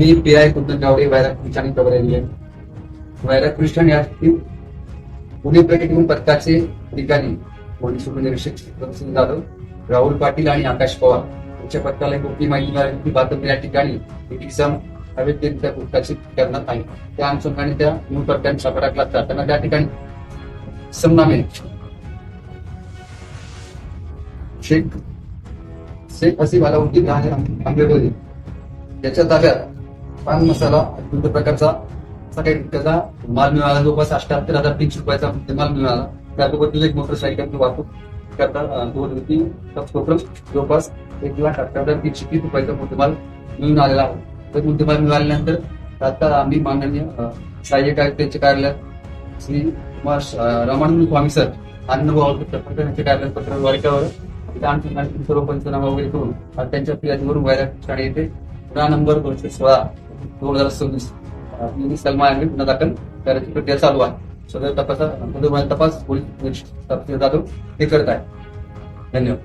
मी पी.आय. कुंदन गावडे वैराग ठिकाणी खबर आहे. वैराग कृष्ण या ठिकाणी पुणे पेठेकडून पथकाचे अधिकारी पोलीस उपनिरीक्षक चित्रसिंह जाधव, राहुल पाटील आणि आकाश पवार यांच्या पथकाला गोपनीय माहिती मिळाली की बातमी या ठिकाणी एक इसम अवैधरित्या गुटखाची करण्यात आहे. त्या अनुषंगाने त्या मूळ पथकाने सापळा टाकला असता त्यांना त्या ठिकाणी समनामे शेख हसीब अलाउद्दीन आंबेडोरी याच्या ताब्यात पान मसाला विविध प्रकारचा असा काही त्याचा माल मिळाला. जवळपास 78,300 रुपयाचा माल मिळाला. त्यासोबत एक मोटरसायकल वाहतूक करता टोटल जवळपास 1,78,330 रुपयाचा मुद्देमाल मिळून आलेला आहे. तर मुद्देमाल मिळाल्यानंतर आता आम्ही माननीय सहाय्यक आयुक्तांचे कार्यालयात श्री रामानंद स्वामी सर अण्णाभाऊ यांच्या कार्यालयात पत्रव्यवहार केल्यावर त्या सर्व पंचनामा वगैरे करून त्यांच्या फिर्यादीवरून वैराग ठाणे येथे गुन्हा नंबर 216/2026 सलमान गुन्हा दाखल करण्याची प्रक्रिया चालू आहे. सदर तपास पोलीस जाधव हे करत आहे. धन्यवाद.